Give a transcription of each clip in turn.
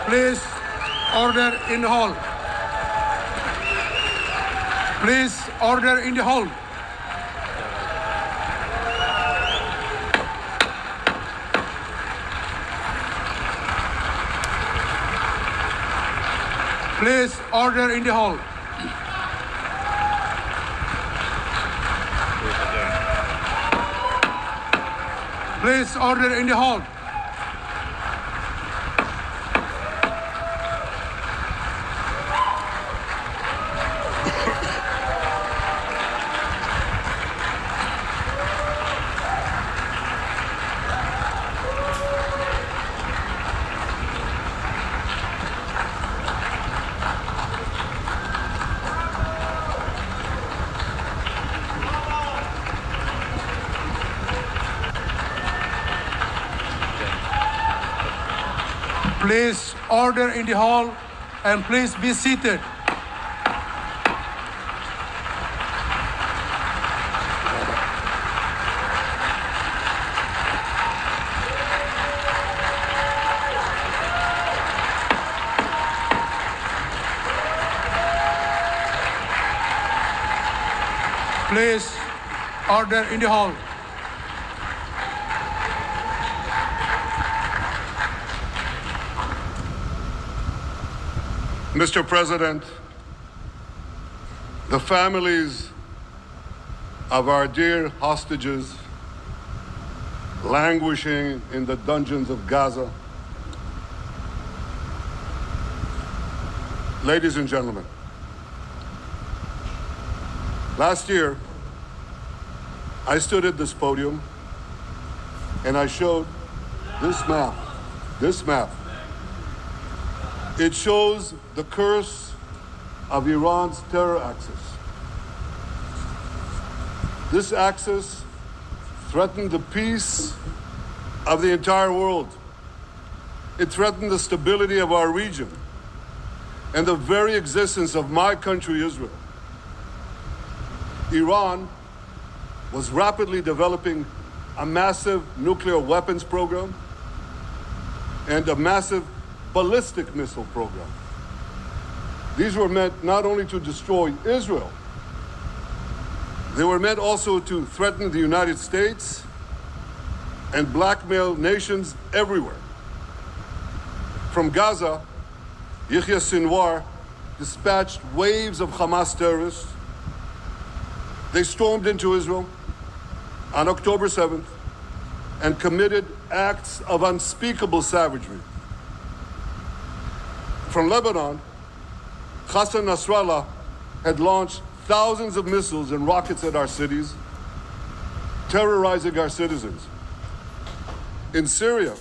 Please, order in the hall. Please, order in the hall. Please, order in the hall. Please, order in the hall. Please order in the hall and please be seated. Please order in the hall. Mr. President, the families of our dear hostages languishing in the dungeons of Gaza, ladies and gentlemen, last year I stood at this podium and I showed this map. It shows the curse of Iran's terror axis. This axis threatened the peace of the entire world. It threatened the stability of our region and the very existence of my country, Israel. Iran was rapidly developing a massive nuclear weapons program and a massive ballistic missile program. These were meant not only to destroy Israel, they were meant also to threaten the United States and blackmail nations everywhere. From Gaza, Yahya Sinwar dispatched waves of Hamas terrorists. They stormed into Israel on October 7th and committed acts of unspeakable savagery. From Lebanon, Hassan Nasrallah had launched thousands of missiles and rockets at our cities, terrorizing our citizens. In Syria,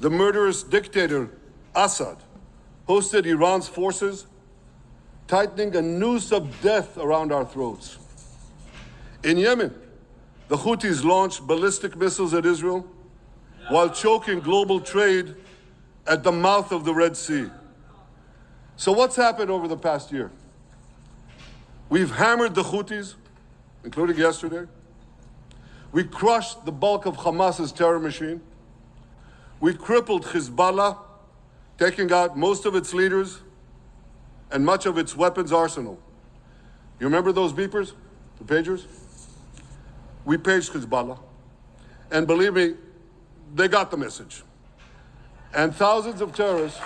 the murderous dictator Assad hosted Iran's forces, tightening a noose of death around our throats. In Yemen, the Houthis launched ballistic missiles at Israel while choking global trade at the mouth of the Red Sea. So what's happened over the past year? We've hammered the Houthis, including yesterday. We crushed the bulk of Hamas's terror machine. We crippled Hezbollah, taking out most of its leaders and much of its weapons arsenal. You remember those beepers, the pagers? We paged Hezbollah. And believe me, they got the message. And thousands of terrorists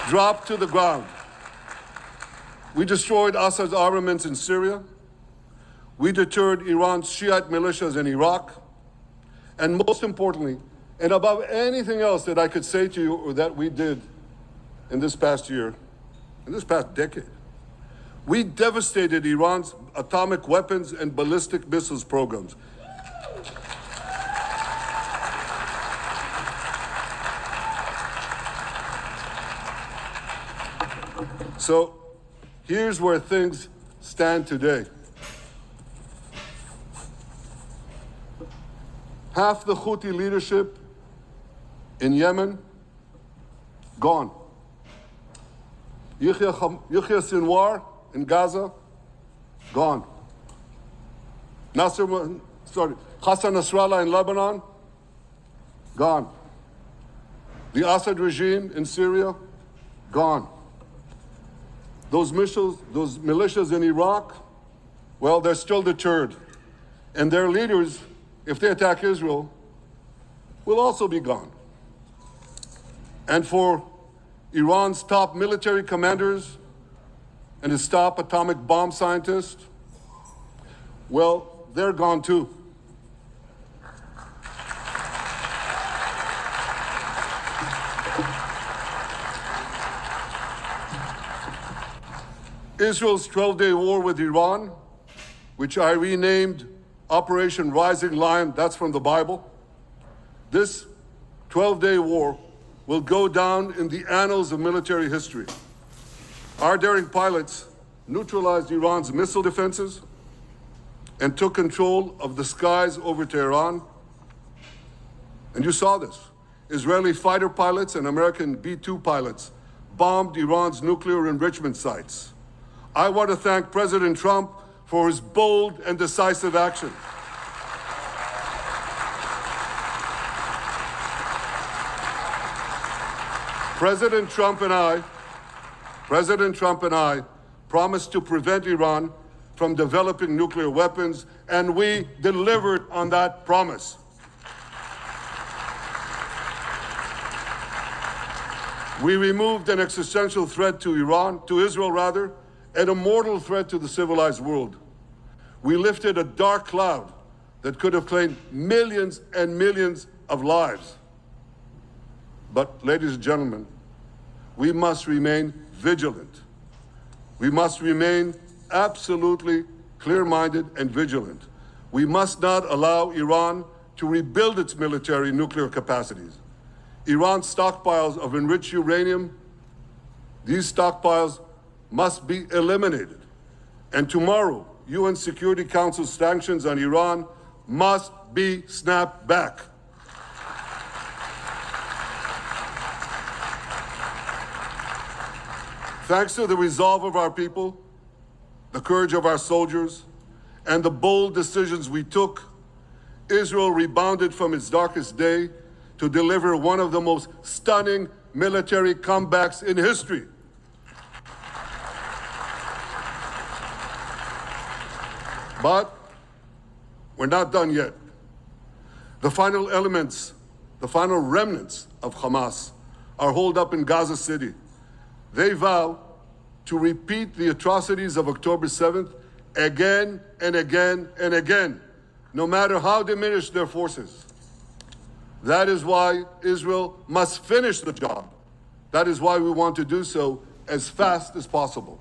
dropped to the ground. We destroyed Assad's armaments in Syria. We deterred Iran's Shiite militias in Iraq. And most importantly, and above anything else that I could say to you or that we did in this past year, in this past decade, we devastated Iran's atomic weapons and ballistic missiles programs. So here's where things stand today. Half the Houthi leadership in Yemen, gone. Yahya Sinwar in Gaza, gone. Nasser Hassan Nasrallah in Lebanon, gone. The Assad regime in Syria, gone. Those militias in Iraq, well, they're still deterred. And their leaders, if they attack Israel, will also be gone. And for Iran's top military commanders and its top atomic bomb scientists, well, they're gone too. Israel's 12-day war with Iran, which I renamed Operation Rising Lion, that's from the Bible. This 12-day war will go down in the annals of military history. Our daring pilots neutralized Iran's missile defenses and took control of the skies over Tehran. And you saw this. Israeli fighter pilots and American B-2 pilots bombed Iran's nuclear enrichment sites. I want to thank President Trump for his bold and decisive action. President Trump and I promised to prevent Iran from developing nuclear weapons, and we delivered on that promise. We removed an existential threat to Israel, and a mortal threat to the civilized world. We lifted a dark cloud that could have claimed millions and millions of lives. But, ladies and gentlemen, we must remain vigilant. We must remain absolutely clear-minded and vigilant. We must not allow Iran to rebuild its military nuclear capacities. Iran's stockpiles of enriched uranium, these stockpiles must be eliminated. And tomorrow, UN Security Council sanctions on Iran must be snapped back. Thanks to the resolve of our people, the courage of our soldiers, and the bold decisions we took, Israel rebounded from its darkest day to deliver one of the most stunning military comebacks in history. But we're not done yet. The final remnants of Hamas are holed up in Gaza City. They vow to repeat the atrocities of October 7th again and again and again, no matter how diminished their forces. That is why Israel must finish the job. That is why we want to do so as fast as possible.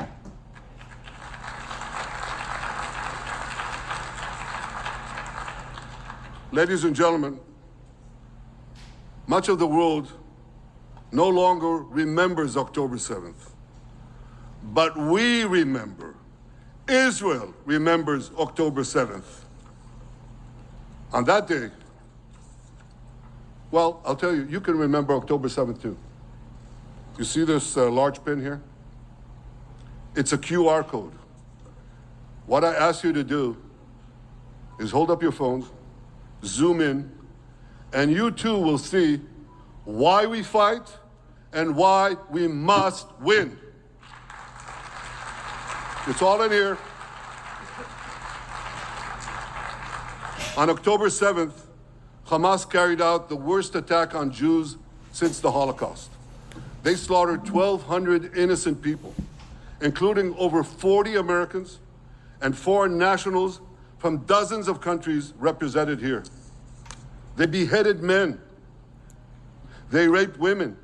Ladies and gentlemen, much of the world no longer remembers October 7th, but we remember. Israel remembers October 7th. On that day, well, I'll tell you, you can remember October 7th too. You see this large pin here? It's a QR code. What I ask you to do is hold up your phones, zoom in, and you too will see why we fight and why we must win. It's all in here. On October 7th, Hamas carried out the worst attack on Jews since the Holocaust. They slaughtered 1,200 innocent people, including over 40 Americans and foreign nationals from dozens of countries represented here. They beheaded men. They raped women.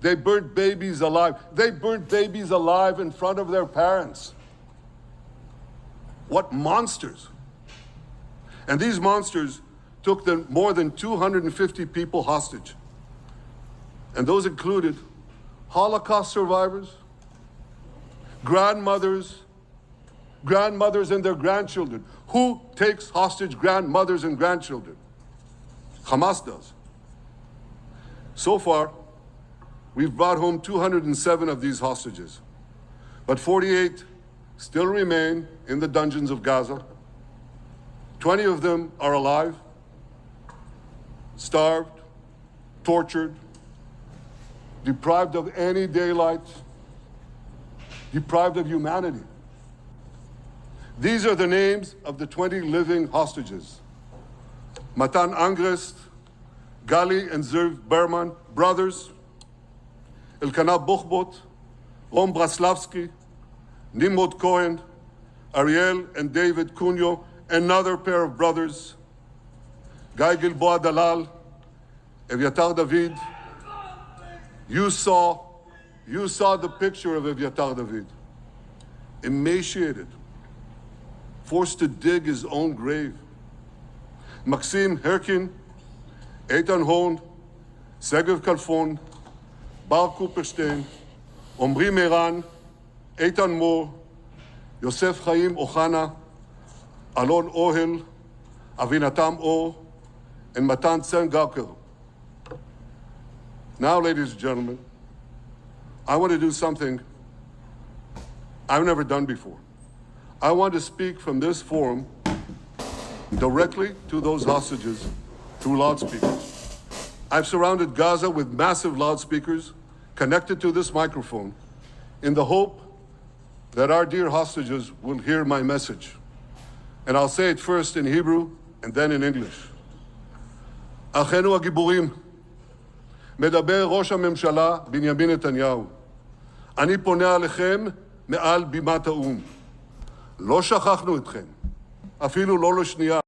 They burnt babies alive. They burnt babies alive in front of their parents. What monsters. And these monsters took more than 250 people hostage. And those included Holocaust survivors, grandmothers and their grandchildren. Who takes hostage grandmothers and grandchildren? Hamas does. So far, we've brought home 207 of these hostages, but 48 still remain in the dungeons of Gaza. 20 of them are alive, starved, tortured, deprived of any daylight, deprived of humanity. These are the names of the 20 living hostages. Matan Angrest, Gali and Zerv Berman, brothers, Elkanah Buchbot, Rom Braslavsky, Nimrod Cohen, Ariel and David Cunyo, another pair of brothers, Guy Gilboa Dalal, Evyatar David. You saw the picture of Evyatar David, emaciated, forced to dig his own grave. Maxim Herkin, Eitan Horn, Segev Kalfon, Bar Kupperstein, Omri Meran, Eitan Moore, Yosef Chaim Ochana, Alon Ohel, Avinatam Or, and Matan Tsengaker. Now, ladies and gentlemen, I want to do something I've never done before. I want to speak from this forum directly to those hostages through loudspeakers. I've surrounded Gaza with massive loudspeakers connected to this microphone in the hope that our dear hostages will hear my message. And I'll say it first in Hebrew and then in English. אחינו הגיבורים, מדבר ראש הממשלה בנימין נתניהו. אני פונה עליכם מעל בימת האו"ם. לא שכחנו אתכם, אפילו לא לשנייה.